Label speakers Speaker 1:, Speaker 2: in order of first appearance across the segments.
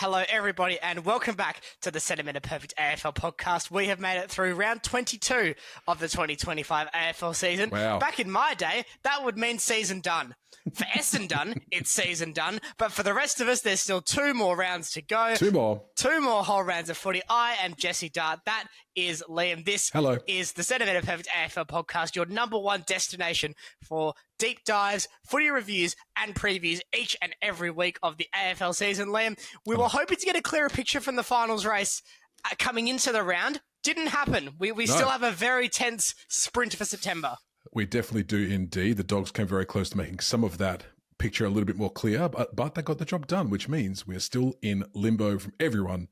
Speaker 1: Hello, everybody, and welcome back to the Centimetre Perfect AFL podcast. We have made it through round 22 of the 2025 AFL season.
Speaker 2: Wow.
Speaker 1: Back in my day, that would mean season done. For Essendon, it's season done. But for the rest of us, there's still 2 more rounds to go.
Speaker 2: 2 more.
Speaker 1: 2 more whole rounds of footy. I am Jesse Dart. That is Liam. This
Speaker 2: Hello.
Speaker 1: is the Centimetre Perfect AFL podcast, your number one destination for deep dives, footy reviews, and previews each and every week of the AFL season. Liam, we were hoping to get a clearer picture from the finals race coming into the round. Didn't happen. We still have a very tense sprint for September.
Speaker 2: We definitely do indeed. The Dogs came very close to making some of that picture a little bit more clear, but they got the job done, which means we're still in limbo from everyone,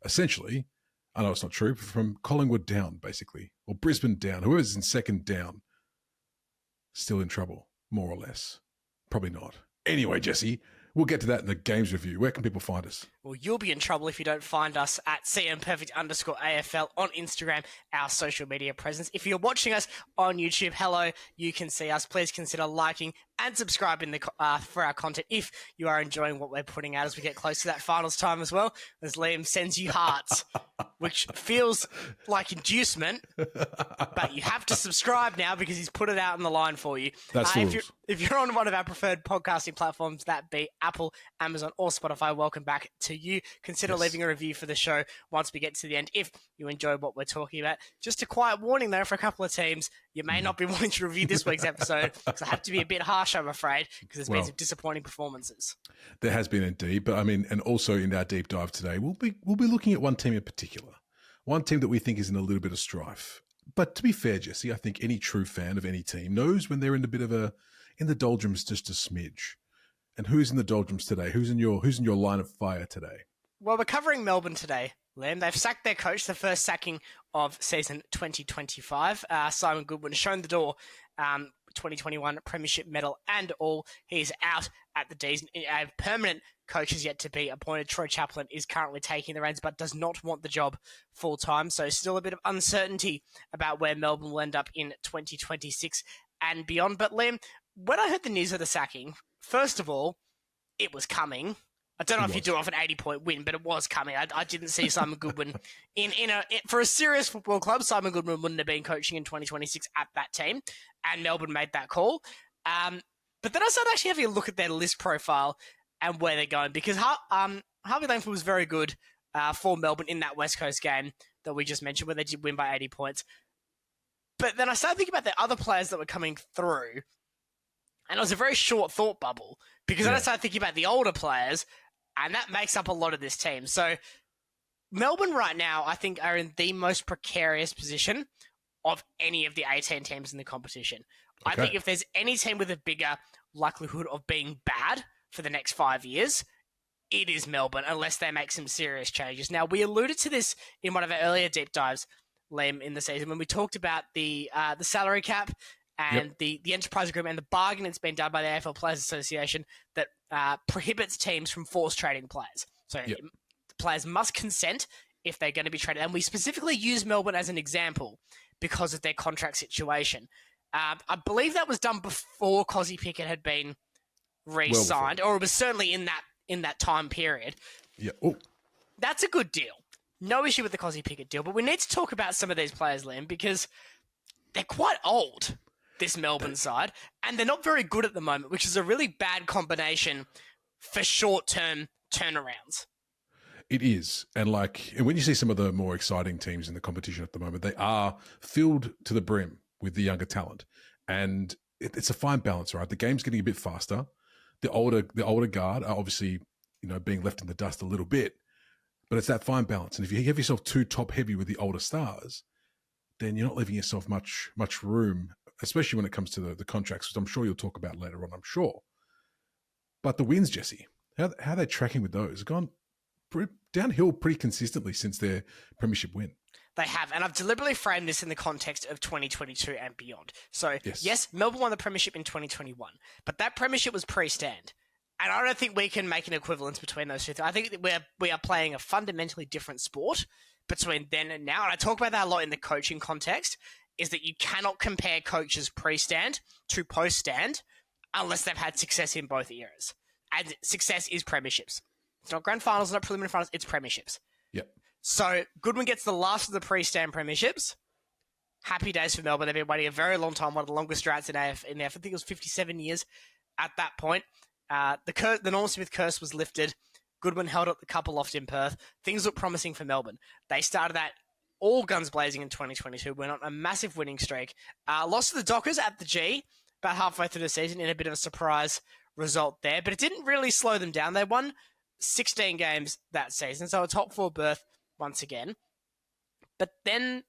Speaker 2: essentially. I know it's not true, from Collingwood down, basically, or Brisbane down. Whoever's in second down, still in trouble, more or less. Probably not. Anyway, Jesse, we'll get to that in the games review. Where can people find us?
Speaker 1: Well, you'll be in trouble if you don't find us at cmperfect_AFL on Instagram, our social media presence. If you're watching us on YouTube, hello, you can see us. Please consider liking and subscribing for our content if you are enjoying what we're putting out as we get close to that finals time as well, as Liam sends you hearts, which feels like inducement, but you have to subscribe now because he's put it out on the line for you.
Speaker 2: That's the rules.
Speaker 1: If you're on one of our preferred podcasting platforms, that be Apple, Amazon, or Spotify, welcome back to you. Consider leaving a review for the show once we get to the end if you enjoy what we're talking about. Just a quiet warning, though, for a couple of teams, you may not be wanting to review this week's episode because I have to be a bit harsh, I'm afraid, because there's been some disappointing performances.
Speaker 2: There has been indeed, but I mean, and also in our deep dive today, we'll be looking at one team in particular, one team that we think is in a little bit of strife. But to be fair, Jesse, I think any true fan of any team knows when they're in a bit of in the doldrums, just a smidge. And who's in the doldrums today? Who's in your line of fire today?
Speaker 1: Well, we're covering Melbourne today, Liam. They've sacked their coach, the first sacking of season 2025. Simon Goodwin shown the door, 2021 Premiership medal and all. He's out at the D's. A permanent coach is yet to be appointed. Troy Chaplin is currently taking the reins, but does not want the job full time. So still a bit of uncertainty about where Melbourne will end up in 2026 and beyond. But Liam, when I heard the news of the sacking, first of all, it was coming. I don't know if you do off an 80-point win, but it was coming. I didn't see Simon Goodwin for a serious football club. Simon Goodwin wouldn't have been coaching in 2026 at that team, and Melbourne made that call. But then I started actually having a look at their list profile and where they're going, because Harvey Langford was very good for Melbourne in that West Coast game that we just mentioned, where they did win by 80 points. But then I started thinking about the other players that were coming through, and it was a very short thought bubble, because then I started thinking about the older players, and that makes up a lot of this team. So Melbourne right now, I think, are in the most precarious position of any of the 18 teams in the competition. Okay. I think if there's any team with a bigger likelihood of being bad for the next 5 years, it is Melbourne, unless they make some serious changes. Now, we alluded to this in one of our earlier deep dives, Liam, in the season, when we talked about the salary cap and the enterprise agreement and the bargain that's been done by the AFL Players Association that prohibits teams from force trading players. So players must consent if they're going to be traded. And we specifically use Melbourne as an example because of their contract situation. I believe that was done before Cozzy Pickett had been re-signed, or it was certainly in that time period.
Speaker 2: Yeah. Oh.
Speaker 1: That's a good deal. No issue with the Cozzy Pickett deal, but we need to talk about some of these players, Liam, because they're quite old, this Melbourne side, and they're not very good at the moment, which is a really bad combination for short-term turnarounds.
Speaker 2: It is. And when you see some of the more exciting teams in the competition at the moment, they are filled to the brim with the younger talent. And it's a fine balance, right? The game's getting a bit faster. The older guard are obviously, being left in the dust a little bit, but it's that fine balance. And if you have yourself too top heavy with the older stars, then you're not leaving yourself much room, especially when it comes to the contracts, which I'm sure you'll talk about later on, I'm sure. But the wins, Jesse, how are they tracking with those? Have gone downhill pretty consistently since their premiership win.
Speaker 1: They have, and I've deliberately framed this in the context of 2022 and beyond. So, yes, Melbourne won the premiership in 2021, but that premiership was pre-stand. And I don't think we can make an equivalence between those two. I think that we are playing a fundamentally different sport between then and now. And I talk about that a lot in the coaching context, is that you cannot compare coaches pre-stand to post-stand unless they've had success in both eras. And success is premierships. It's not grand finals, not preliminary finals, it's premierships.
Speaker 2: Yep.
Speaker 1: So Goodwin gets the last of the pre-stand premierships. Happy days for Melbourne. They've been waiting a very long time, one of the longest droughts in AF. I think it was 57 years at that point. The Norman Smith curse was lifted. Goodwin held up the cup aloft in Perth. Things look promising for Melbourne. They started that all guns blazing in 2022. Went on a massive winning streak. Lost to the Dockers at the G about halfway through the season in a bit of a surprise result there, but it didn't really slow them down. They won 16 games that season, so a top 4 berth once again. But then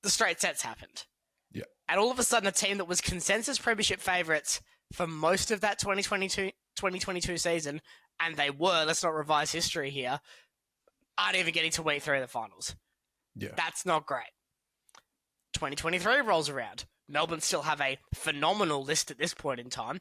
Speaker 1: the straight sets happened.
Speaker 2: Yeah.
Speaker 1: And all of a sudden, a team that was consensus premiership favourites for most of that 2022 season, and they were, let's not revise history here, aren't even getting to week 3 of the finals.
Speaker 2: Yeah.
Speaker 1: That's not great. 2023 rolls around. Melbourne still have a phenomenal list at this point in time.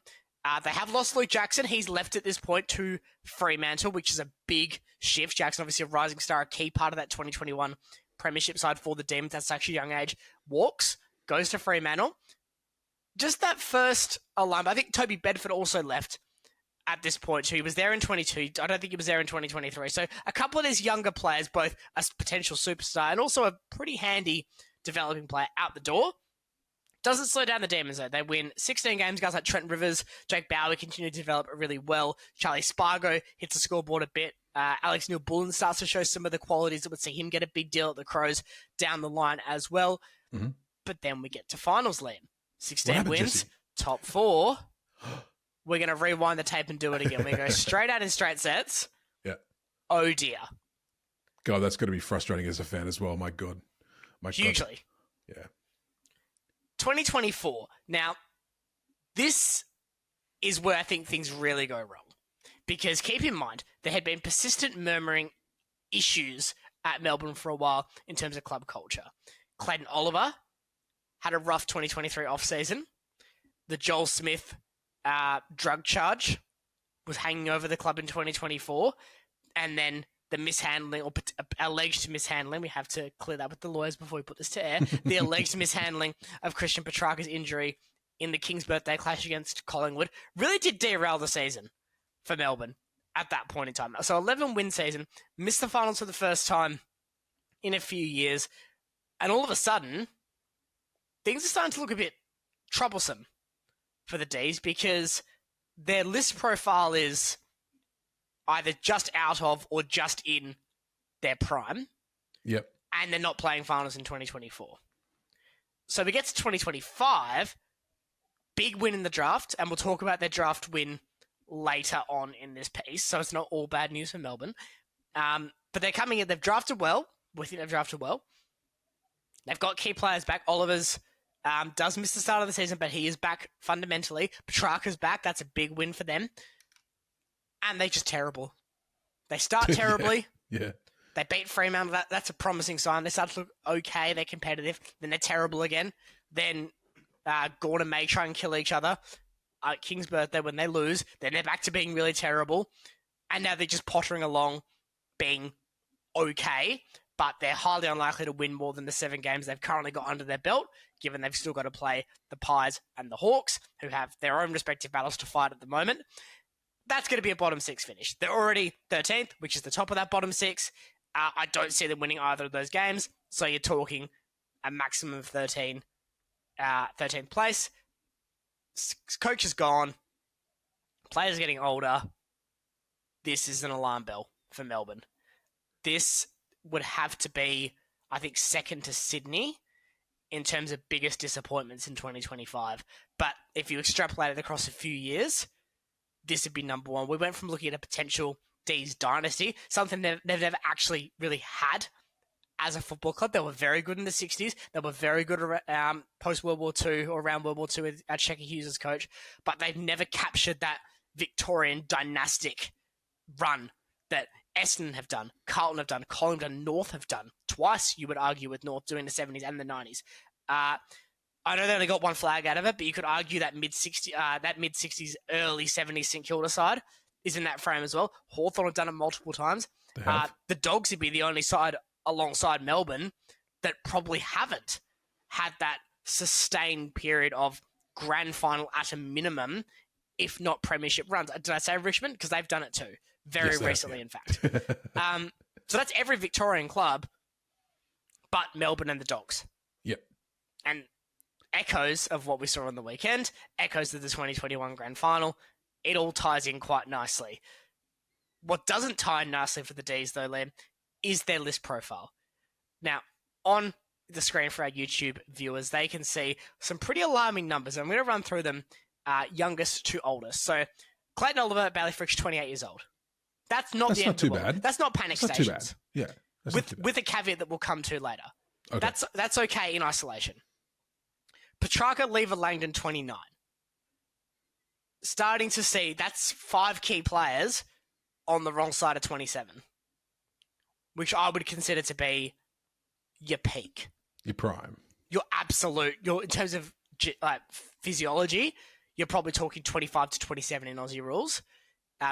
Speaker 1: They have lost Luke Jackson. He's left at this point to Fremantle, which is a big shift. Jackson, obviously a rising star, a key part of that 2021 premiership side for the Demons at such a young age. Walks, goes to Fremantle. Just that first alum. I think Toby Bedford also left at this point too. He was there in 22. I don't think he was there in 2023. So a couple of these younger players, both a potential superstar and also a pretty handy developing player out the door. Doesn't slow down the Demons, though. They win 16 games. Guys like Trent Rivers, Jake Bowie continue to develop really well. Charlie Spargo hits the scoreboard a bit. Alex Neil-Bullen starts to show some of the qualities that would see him get a big deal at the Crows down the line as well.
Speaker 2: Mm-hmm.
Speaker 1: But then we get to finals, Liam. 16 wins,
Speaker 2: Jesse?
Speaker 1: top 4. We're going to rewind the tape and do it again. We go straight out in straight sets.
Speaker 2: Yeah.
Speaker 1: Oh, dear.
Speaker 2: God, that's going to be frustrating as a fan as well. My God.
Speaker 1: Hugely.
Speaker 2: Yeah.
Speaker 1: 2024. Now, this is where I think things really go wrong. Because keep in mind, there had been persistent murmuring issues at Melbourne for a while in terms of club culture. Clayton Oliver had a rough 2023 off-season. The Joel Smith drug charge was hanging over the club in 2024. And then the mishandling, or alleged mishandling, we have to clear that with the lawyers before we put this to air, the alleged mishandling of Christian Petrarca's injury in the King's birthday clash against Collingwood really did derail the season for Melbourne at that point in time. So 11-win season, missed the finals for the first time in a few years, and all of a sudden, things are starting to look a bit troublesome for the D's because their list profile is either just out of or just in their prime.
Speaker 2: Yep.
Speaker 1: And they're not playing finals in 2024. So we get to 2025, big win in the draft, and we'll talk about their draft win later on in this piece, so it's not all bad news for Melbourne. But they're coming in, they've drafted well. We think they've drafted well. They've got key players back. Oliver's does miss the start of the season, but he is back fundamentally. Petrarca's back. That's a big win for them. And they're just terrible. They start terribly.
Speaker 2: Yeah.
Speaker 1: They beat Fremantle. That's a promising sign. They start to look okay. They're competitive. Then they're terrible again. Then Gordon and May try and kill each other. King's birthday, when they lose, then they're back to being really terrible. And now they're just pottering along, being okay. But they're highly unlikely to win more than the 7 games they've currently got under their belt, given they've still got to play the Pies and the Hawks, who have their own respective battles to fight at the moment. That's going to be a bottom 6 finish. They're already 13th, which is the top of that bottom 6. I don't see them winning either of those games. So you're talking a maximum of 13th place. Coach is gone. Players are getting older. This is an alarm bell for Melbourne. This would have to be, I think, second to Sydney in terms of biggest disappointments in 2025. But if you extrapolate it across a few years, this would be number 1. We went from looking at a potential D's dynasty, something they've never actually really had as a football club. They were very good in the 60s. They were very good post-World War II or around World War II with Checker Hughes as coach, but they've never captured that Victorian dynastic run that Essendon have done, Carlton have done, Collingwood and North have done. Twice, you would argue, with North doing the 70s and the 90s. I know they only got 1 flag out of it, but you could argue that mid-60s, early 70s St Kilda side is in that frame as well. Hawthorn have done it multiple times. The Dogs would be the only side alongside Melbourne that probably haven't had that sustained period of grand final at a minimum, if not premiership runs. Did I say Richmond? Because they've done it too. Very
Speaker 2: Yes, they have,
Speaker 1: recently,
Speaker 2: yeah.
Speaker 1: in fact. So that's every Victorian club but Melbourne and the Dogs.
Speaker 2: Yep.
Speaker 1: And echoes of what we saw on the weekend, echoes of the 2021 grand final. It all ties in quite nicely. What doesn't tie in nicely for the D's, though, Liam, is their list profile. Now, on the screen for our YouTube viewers, they can see some pretty alarming numbers. I'm going to run through them youngest to oldest. So, Clayton Oliver at Ballyfrick's 28 years old. That's not the end of the world.
Speaker 2: Bad.
Speaker 1: That's not panic
Speaker 2: That's
Speaker 1: stations.
Speaker 2: not too bad. Yeah.
Speaker 1: With a caveat that we'll come to later.
Speaker 2: Okay.
Speaker 1: That's okay in isolation. Petrarca, Lever, Langdon, 29. Starting to see that's 5 key players on the wrong side of 27, which I would consider to be your peak.
Speaker 2: Your prime.
Speaker 1: Your absolute, in terms of physiology, you're probably talking 25 to 27 in Aussie rules.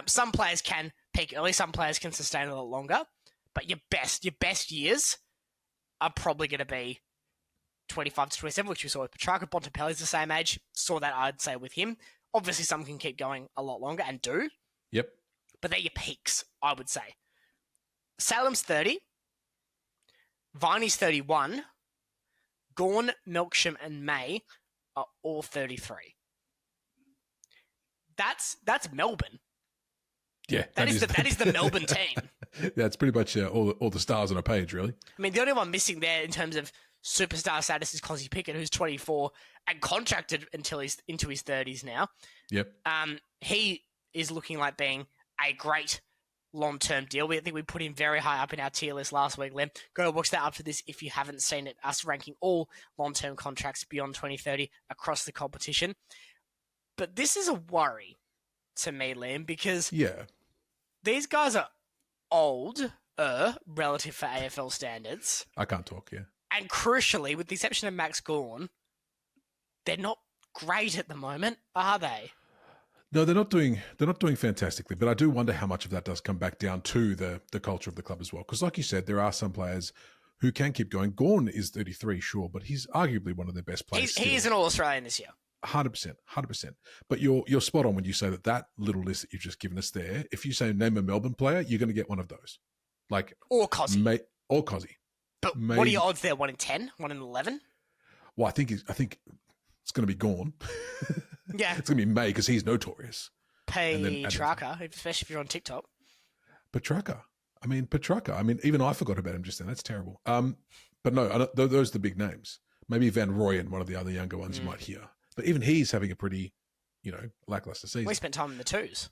Speaker 1: Some players can peak early, some players can sustain a lot longer, but your best years are probably going to be 25 to 27, which we saw with Petrarca. Bontempelli's the same age. Saw that, I'd say, with him. Obviously, some can keep going a lot longer and do.
Speaker 2: Yep.
Speaker 1: But they're your peaks, I would say. Salem's 30. Viney's 31. Gawn, Melksham, and May are all 33. That's Melbourne.
Speaker 2: Yeah.
Speaker 1: That is the Melbourne team.
Speaker 2: Yeah, it's pretty much all the stars on a page, really.
Speaker 1: I mean, the only one missing there in terms of superstar status is Cozzy Pickett, who's 24 and contracted until he's into his 30s now.
Speaker 2: Yep.
Speaker 1: He is looking like being a great long-term deal. I think we put him very high up in our tier list last week, Lem. Go watch that after this if you haven't seen it, us ranking all long-term contracts beyond 2030 across the competition. But this is a worry to me, Liam, because these guys are older relative for AFL standards.
Speaker 2: I can't talk, yeah.
Speaker 1: And crucially, with the exception of Max Gawn, they're not great at the moment, are they?
Speaker 2: No, they're not doing fantastically, but I do wonder how much of that does come back down to the culture of the club as well. Because like you said, there are some players who can keep going. Gawn is 33, sure, but he's arguably one of their best players.
Speaker 1: He is an All-Australian this year.
Speaker 2: 100%. But you're spot on when you say that little list that you've just given us there, if you say name a Melbourne player, you're going to get one of those.
Speaker 1: Or Cozzy.
Speaker 2: Or Cozzy.
Speaker 1: But what are your odds there? 1 in 10? 1 in 11?
Speaker 2: Well, I think it's going to be Gawn.
Speaker 1: Yeah.
Speaker 2: It's going to be May because he's notorious.
Speaker 1: Petrarca, especially if you're on TikTok.
Speaker 2: Petrarca. I mean, even I forgot about him just then. That's terrible. But no, those are the big names. Maybe Van Rooyen, one of the other younger ones you might hear. But even he's having a pretty, lackluster season.
Speaker 1: We spent time in the twos.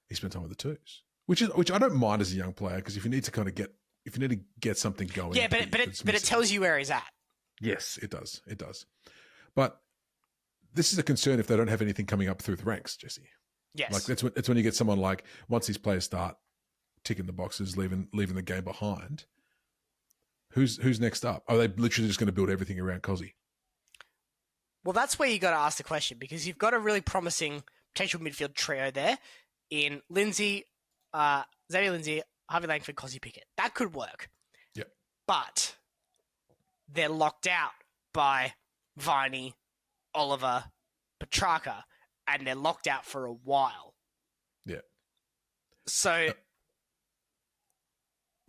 Speaker 2: He spent time with the twos, which I don't mind as a young player because if you need to get something going.
Speaker 1: Yeah, but it tells you where he's at.
Speaker 2: Yes, it does. But this is a concern if they don't have anything coming up through the ranks, Jesse.
Speaker 1: Yes.
Speaker 2: That's when you get someone like, once these players start ticking the boxes, leaving the game behind, who's next up? Are they literally just going to build everything around Cozzy?
Speaker 1: Well, that's where you got to ask the question because you've got a really promising potential midfield trio there in Lindsay, Xavier Lindsay, Harvey Langford, Cozzy Pickett. That could work.
Speaker 2: Yep.
Speaker 1: But they're locked out by Viney, Oliver, Petrarca, and they're locked out for a while.
Speaker 2: Yeah.
Speaker 1: So,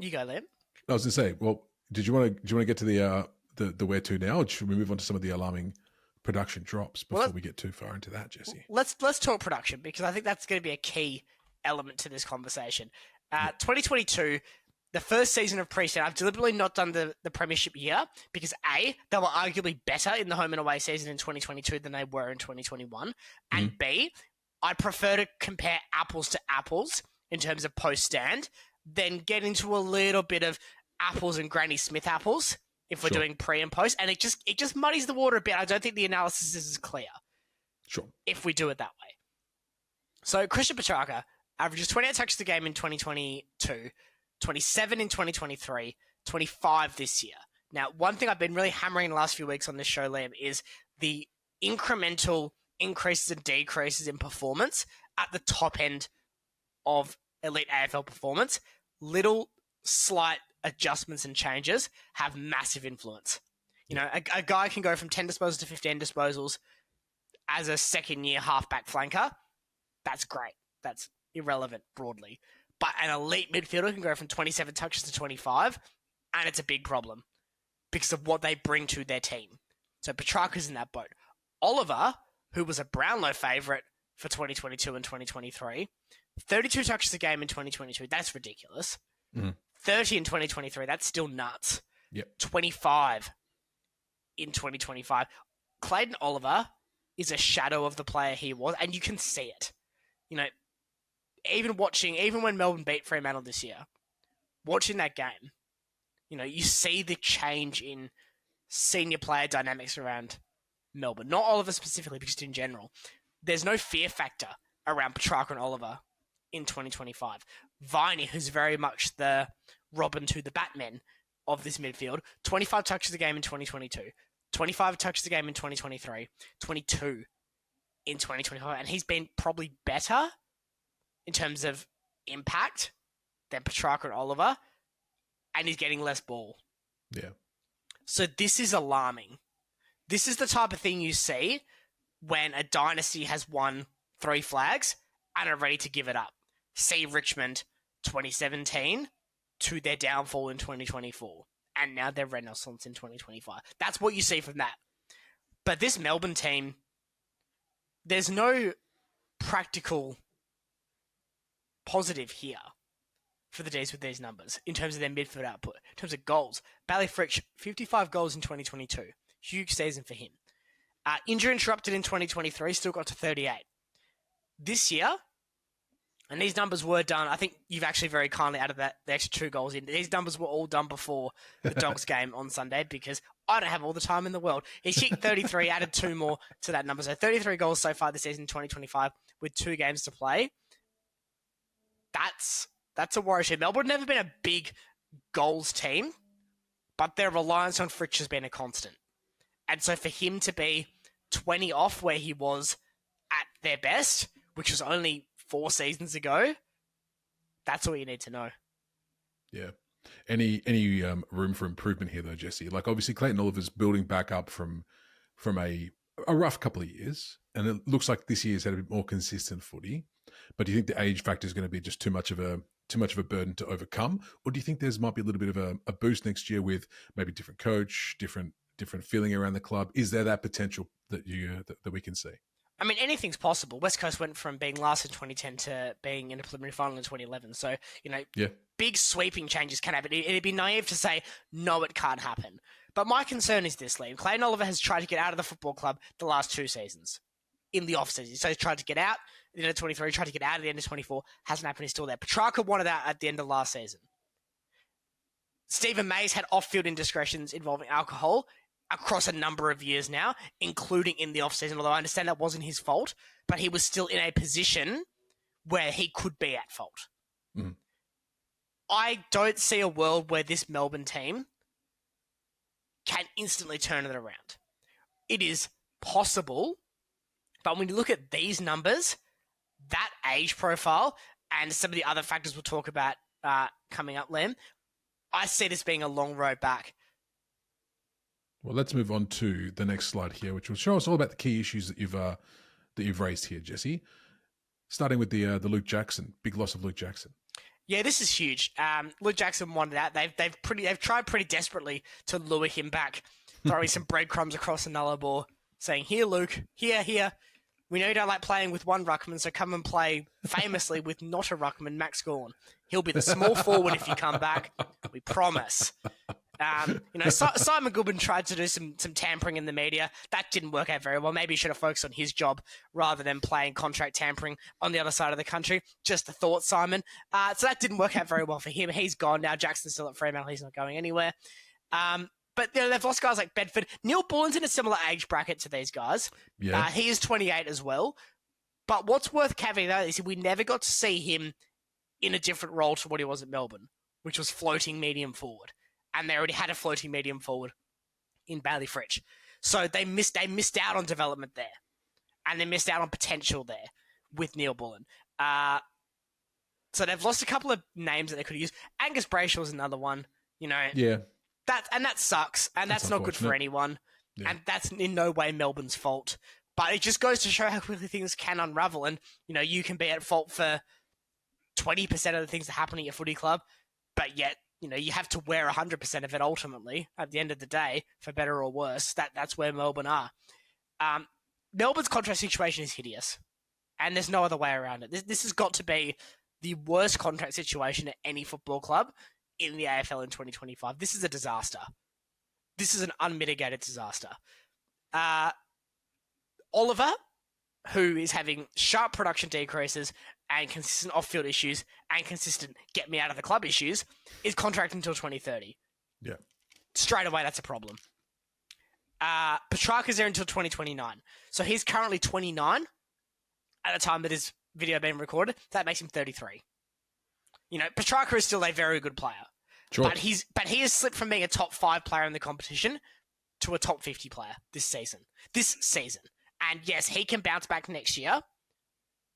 Speaker 1: you go, Liam.
Speaker 2: I was going to say, well, do you want to get to the where to now, or should we move on to some of the alarming production drops before we get too far into that, Jesse?
Speaker 1: Let's talk production because I think that's going to be a key element to this conversation. 2022, the first season of pre-season, I've deliberately not done the premiership year because A, they were arguably better in the home and away season in 2022 than they were in 2021. And B, I prefer to compare apples to apples in terms of post-stand than get into a little bit of apples and Granny Smith apples if we're doing pre and post. And it just muddies the water a bit. I don't think the analysis is as clear.
Speaker 2: Sure.
Speaker 1: If we do it that way. So Christian Petrarca averages 28 touches a game in 2022, 27 in 2023, 25 this year. Now, one thing I've been really hammering the last few weeks on this show, Liam, is the incremental increases and decreases in performance at the top end of elite AFL performance. Little slight adjustments and changes have massive influence. A guy can go from 10 disposals to 15 disposals as a second-year halfback flanker. That's great. That's irrelevant broadly. But an elite midfielder can go from 27 touches to 25, and it's a big problem because of what they bring to their team. So Petrarca's in that boat. Oliver, who was a Brownlow favourite for 2022 and 2023, 32 touches a game in 2022, that's ridiculous. 30 in 2023, that's still nuts.
Speaker 2: Yep.
Speaker 1: 25 in 2025. Clayton Oliver is a shadow of the player he was, and you can see it. You know, even when Melbourne beat Fremantle this year, watching that game, you know, you see the change in senior player dynamics around Melbourne. Not Oliver specifically, but just in general. There's no fear factor around Petrarca and Oliver in 2025. Viney, who's very much the Robin to the Batman of this midfield, 25 touches a game in 2022, 25 touches a game in 2023, 22 in 2025, and he's been probably better in terms of impact than Petrarca and Oliver, and he's getting less ball.
Speaker 2: Yeah.
Speaker 1: So this is alarming. This is the type of thing you see when a dynasty has won 3 flags and are ready to give it up. See Richmond 2017 to their downfall in 2024, and now their renaissance in 2025. That's what you see from that. But this Melbourne team, there's no practical positive here for the D's with these numbers in terms of their midfield output, in terms of goals. Bailey Fritsch, 55 goals in 2022. Huge season for him. Injury interrupted in 2023, still got to 38. This year, and these numbers were done, I think you've actually very kindly added the extra 2 goals in. These numbers were all done before the Dogs game on Sunday because I don't have all the time in the world. He's kicked 33, added 2 more to that number. So 33 goals so far this season, 2025, with 2 games to play. That's a worry. Melbourne have never been a big goals team, but their reliance on Fritsch has been a constant. And so for him to be 20 off where he was at their best, which was only 4 seasons ago, that's all you need to know.
Speaker 2: Yeah. Any room for improvement here though, Jesse? Like obviously Clayton Oliver's building back up from a rough couple of years, and it looks like this year's had a bit more consistent footy. But do you think the age factor is going to be just too much of a burden to overcome, or do you think there's might be a little bit of a boost next year with maybe different coach, different feeling around the club? Is there that potential that that we can see?
Speaker 1: I mean, anything's possible. West Coast went from being last in 2010 to being in a preliminary final in 2011. So, you know, big sweeping changes can happen. It'd be naive to say, no, it can't happen. But my concern is this, Liam. Clayton Oliver has tried to get out of the football club the last 2 seasons in the off-season. So he's tried to get out at the end of 23, tried to get out at the end of 24. Hasn't happened. He's still there. Petrarca wanted out at the end of last season. Stephen May's had off-field indiscretions involving alcohol across a number of years now, including in the off-season, although I understand that wasn't his fault, but he was still in a position where he could be at fault.
Speaker 2: Mm.
Speaker 1: I don't see a world where this Melbourne team can instantly turn it around. It is possible, but when you look at these numbers, that age profile, and some of the other factors we'll talk about coming up, Lem, I see this being a long road back.
Speaker 2: Well, let's move on to the next slide here, which will show us all about the key issues that you've raised here, Jesse. Starting with the Luke Jackson, big loss of Luke Jackson.
Speaker 1: Yeah, this is huge. Luke Jackson wanted out. They've tried pretty desperately to lure him back, throwing some breadcrumbs across the Nullarbor, saying, "Here, Luke, here. We know you don't like playing with one ruckman, so come and play famously with not a ruckman, Max Gawn. He'll be the small forward if you come back. We promise." Simon Goodwin tried to do some tampering in the media. That didn't work out very well. Maybe he should have focused on his job rather than playing contract tampering on the other side of the country. Just a thought, Simon. So that didn't work out very well for him. He's gone now. Jackson's still at Fremantle. He's not going anywhere. But they've lost guys like Bedford. Neil Bullen's in a similar age bracket to these guys.
Speaker 2: Yeah.
Speaker 1: He is 28 as well. But what's worth caveating though is we never got to see him in a different role to what he was at Melbourne, which was floating medium forward. And they already had a floating medium forward in Bailey Fritsch. So they missed out on development there. And they missed out on potential there with Neil Bullen. So they've lost a couple of names that they could have used. Angus Brayshaw was another one,
Speaker 2: Yeah.
Speaker 1: That sucks. And that's not good for anyone. Yeah. And that's in no way Melbourne's fault. But it just goes to show how quickly things can unravel. And, you can be at fault for 20% of the things that happen at your footy club, but yet, you have to wear 100% of it ultimately at the end of the day, for better or worse. That's where Melbourne are. Melbourne's contract situation is hideous, and there's no other way around it. This has got to be the worst contract situation at any football club in the AFL in 2025. This is a disaster. This is an unmitigated disaster. Oliver, who is having sharp production decreases and consistent off-field issues and consistent get-me-out-of-the-club issues, is contracted until 2030.
Speaker 2: Yeah.
Speaker 1: Straight away, that's a problem. Petrarca's there until 2029. So he's currently 29 at the time that his video being recorded. That makes him 33. Petrarca is still a very good player.
Speaker 2: Sure.
Speaker 1: But he has slipped from being a top 5 player in the competition to a top 50 player this season. And yes, he can bounce back next year,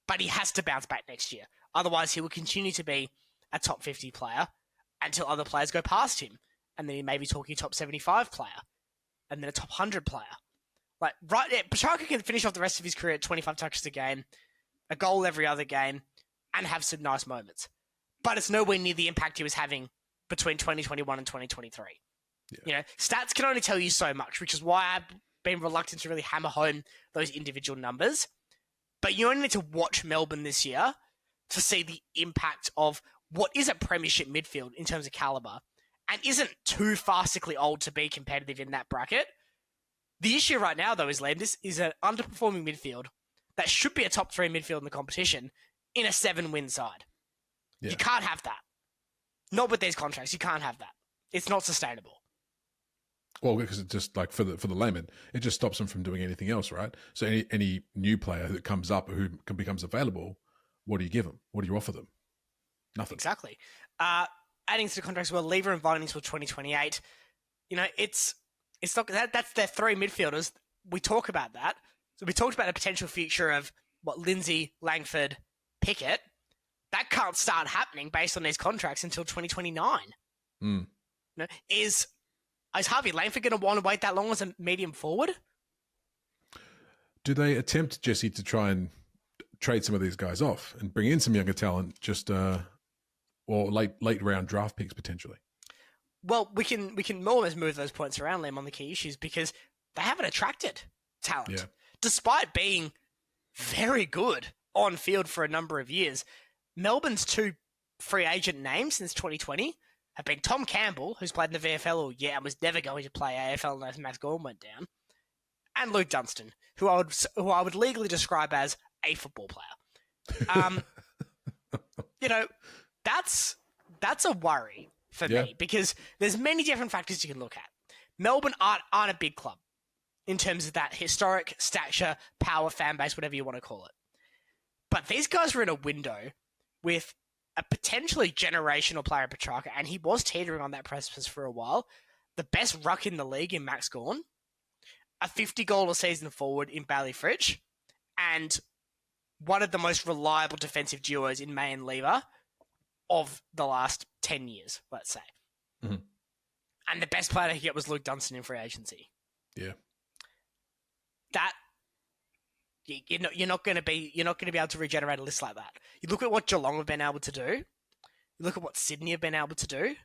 Speaker 1: but he has to bounce back next year. Otherwise, he will continue to be a top 50 player until other players go past him. And then he may be talking top 75 player and then a top 100 player. Petrarca can finish off the rest of his career at 25 touches a game, a goal every other game, and have some nice moments. But it's nowhere near the impact he was having between 2021 and 2023. Yeah. Stats can only tell you so much, which is why I've been reluctant to really hammer home those individual numbers. But you only need to watch Melbourne this year to see the impact of what is a premiership midfield in terms of calibre and isn't too farcically old to be competitive in that bracket. The issue right now, though, is, Liam, this is an underperforming midfield that should be a top 3 midfield in the competition in a 7-win side. Yeah. You can't have that. Not with these contracts. You can't have that. It's not sustainable.
Speaker 2: Well, because it just for the layman, it just stops them from doing anything else, right? So any new player that comes up who becomes available, what do you give them? What do you offer them? Nothing.
Speaker 1: Exactly. Adding to the contracts, well, Lever and Viney until 2028. It's not that's their 3 midfielders. We talk about that. So we talked about the potential future of Lindsay, Langford, Pickett. That can't start happening based on these contracts until 2029. Is Harvey Langford going to want to wait that long as a medium forward?
Speaker 2: Do they attempt, Jesse, to try and trade some of these guys off and bring in some younger talent, or late round draft picks potentially?
Speaker 1: Well, we can almost move those points around, Liam, on the key issues, because they haven't attracted talent, despite being very good on field for a number of years. Melbourne's 2 free agent names since 2020 have been Tom Campbell, who's played in the VFL all year and was never going to play AFL unless Max Gorman went down, and Luke Dunstan, who I would legally describe as a football player. That's a worry for me, because there's many different factors you can look at. Melbourne aren't a big club in terms of that historic stature, power, fan base, whatever you want to call it. But these guys were in a window with a potentially generational player in Petrarca, and he was teetering on that precipice for a while. The best ruck in the league in Max Gawn, a 50-goal a season forward in Bailey Fritsch, and one of the most reliable defensive duos in May and Lever of the last 10 years, let's say. Mm-hmm. And the best player to get was Luke Dunstan in free agency.
Speaker 2: Yeah.
Speaker 1: That you're not going to be able to regenerate a list like that. You look at what Geelong have been able to do. You look at what Sydney have been able to do. You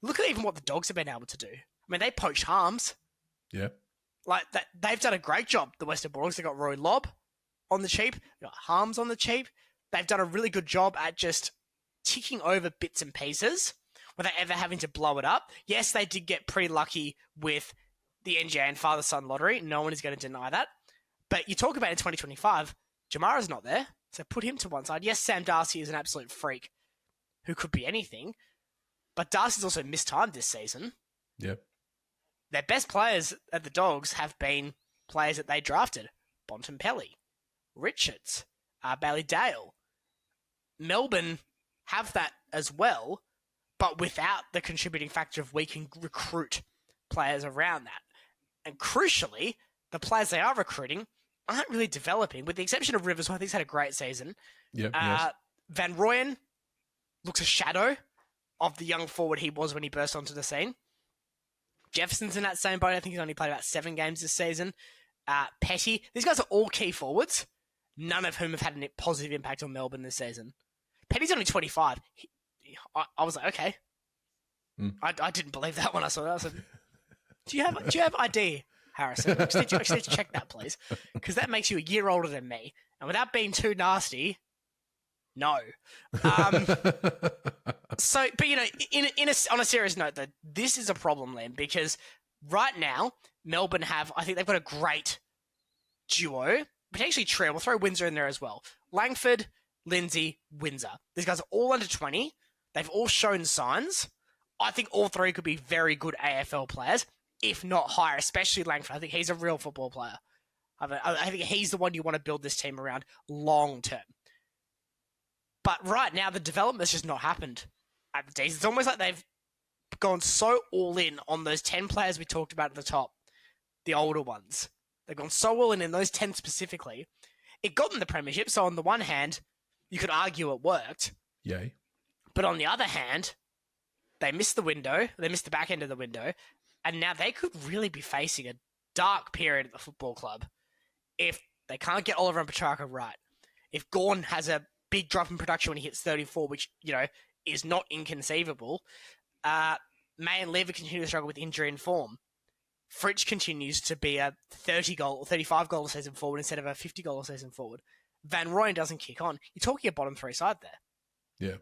Speaker 1: look at even what the Dogs have been able to do. I mean, they poached Harms.
Speaker 2: Yeah.
Speaker 1: They've done a great job. The Western Bulldogs, they got Roy Lobb on the cheap. They got Harms on the cheap. They've done a really good job at just ticking over bits and pieces without ever having to blow it up. Yes, they did get pretty lucky with the NGA and father-son lottery. No one is going to deny that. But you talk about in 2025, Jamara's not there, so put him to one side. Yes, Sam Darcy is an absolute freak who could be anything, but Darcy's also mistimed this season.
Speaker 2: Yep.
Speaker 1: Their best players at the Dogs have been players that they drafted. Bontempelli, Richards, Bailey Dale. Melbourne have that as well, but without the contributing factor of we can recruit players around that. And crucially, the players they are recruiting aren't really developing, with the exception of Rivers, who I think has had a great season.
Speaker 2: Yep, yes.
Speaker 1: Van Rooyen looks a shadow of the young forward he was when he burst onto the scene. Jefferson's in that same boat. I think he's only played about 7 games this season. Petty. These guys are all key forwards, none of whom have had a positive impact on Melbourne this season. Penny's only 25. I was like, okay.
Speaker 2: Mm.
Speaker 1: I didn't believe that when I saw that. I said, do you have ID, Harrison? I just need to check that, please, because that makes you a year older than me. And without being too nasty, no. So, but you know, on a serious note, though, this is a problem, Liam, because right now Melbourne I think they've got a great duo, potentially trio. We'll throw Windsor in there as well. Langford, Lindsay, Windsor. These guys are all under 20. They've all shown signs. I think all three could be very good AFL players, if not higher, especially Langford. I think he's a real football player. I think he's the one you want to build this team around long term. But right now, the development's just not happened at the D's. It's almost like they've gone so all in on those 10 players we talked about at the top, the older ones. They've gone so all in those 10 specifically. It got them the premiership, so on the one hand, you could argue it worked.
Speaker 2: Yay.
Speaker 1: But on the other hand, they missed the window, they missed the back end of the window, and now they could really be facing a dark period at the football club if they can't get Oliver and Petrarca right. If Gawn has a big drop in production when he hits 34, which, you know, is not inconceivable, May and Lever continue to struggle with injury and form. Fritsch continues to be a 30-goal or 35-goal a season forward instead of a 50-goal a season forward. Van Rooyen doesn't kick on. You're talking a bottom three side there.
Speaker 2: Yeah.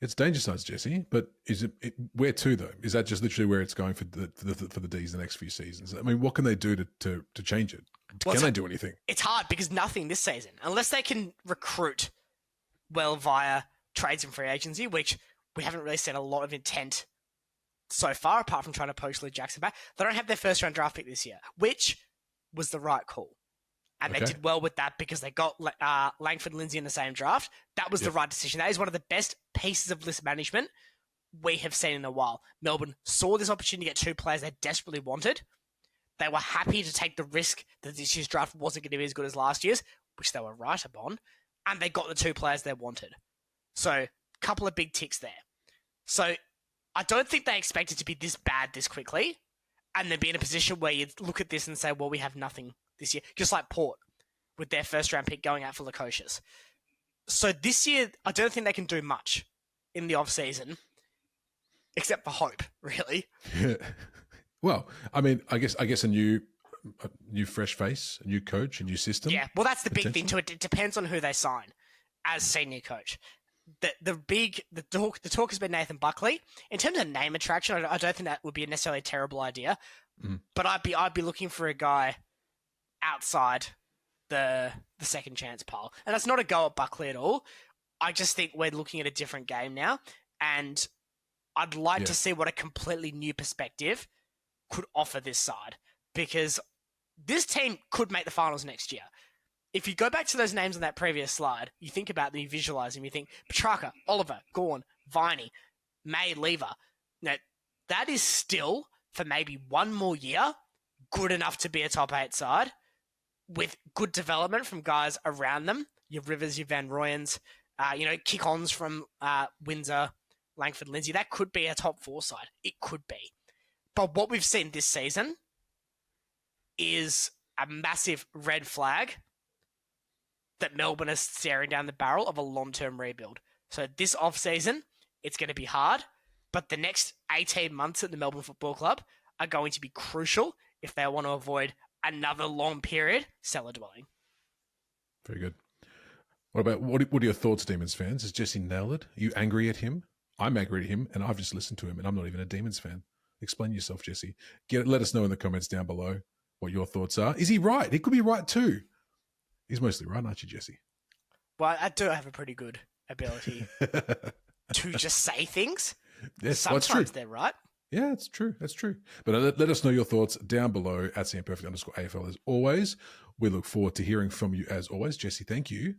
Speaker 2: It's danger signs, Jesse, but is it where to, though? Is that just literally where it's going for the D's the next few seasons? I mean, what can they do to change it? Can they do anything?
Speaker 1: It's hard because nothing this season. Unless they can recruit well via trades and free agency, which we haven't really seen a lot of intent so far, apart from trying to poach Lou Jackson back. They don't have their first-round draft pick this year, which was the right call. And they did well with that because they got Langford and Lindsay in the same draft. That was the right decision. That is one of the best pieces of list management we have seen in a while. Melbourne saw this opportunity to get two players they desperately wanted. They were happy to take the risk that this year's draft wasn't going to be as good as last year's, which they were right upon, and they got the two players they wanted. So, a couple of big ticks there. So, I don't think they expected to be this bad this quickly, and then be in a position where you look at this and say, well, we have nothing this year. Just like Port, with their first-round pick going out for Lukosius. So this year, I don't think they can do much in the off-season, except for hope, really.
Speaker 2: Well, I mean, I guess a new fresh face, a new coach, a new system.
Speaker 1: Yeah, well, that's the big thing too. It depends on who they sign as senior coach. The talk has been Nathan Buckley. In terms of name attraction, I don't think that would be necessarily a terrible idea. Mm. But I'd be looking for a guy outside the second chance pile. And that's not a go at Buckley at all. I just think we're looking at a different game now. And I'd like to see what a completely new perspective could offer this side. Because this team could make the finals next year. If you go back to those names on that previous slide, you think about them, you visualize them, you think Petrarca, Oliver, Gawn, Viney, May, Lever. Now, that is still, for maybe one more year, good enough to be a top 8 side with good development from guys around them. Your Rivers, your Van Rooyens, kick-ons from Windsor, Langford, Lindsay. That could be a top 4 side. It could be. But what we've seen this season is a massive red flag that Melbourne is staring down the barrel of a long-term rebuild. So this off-season, it's going to be hard, but the next 18 months at the Melbourne Football Club are going to be crucial if they want to avoid another long period cellar dwelling.
Speaker 2: Very good. What are your thoughts, Demons fans? Has Jesse nailed it? Are you angry at him? I'm angry at him, and I've just listened to him, and I'm not even a Demons fan. Explain yourself, Jesse. Let us know in the comments down below what your thoughts are. Is he right? He could be right too. He's mostly right, aren't you, Jesse?
Speaker 1: Well, I do have a pretty good ability to just say things.
Speaker 2: Yes,
Speaker 1: sometimes they're right.
Speaker 2: Yeah, it's true. That's true. But let us know your thoughts down below at @CMPerfect_AFL as always. We look forward to hearing from you as always. Jesse, thank you.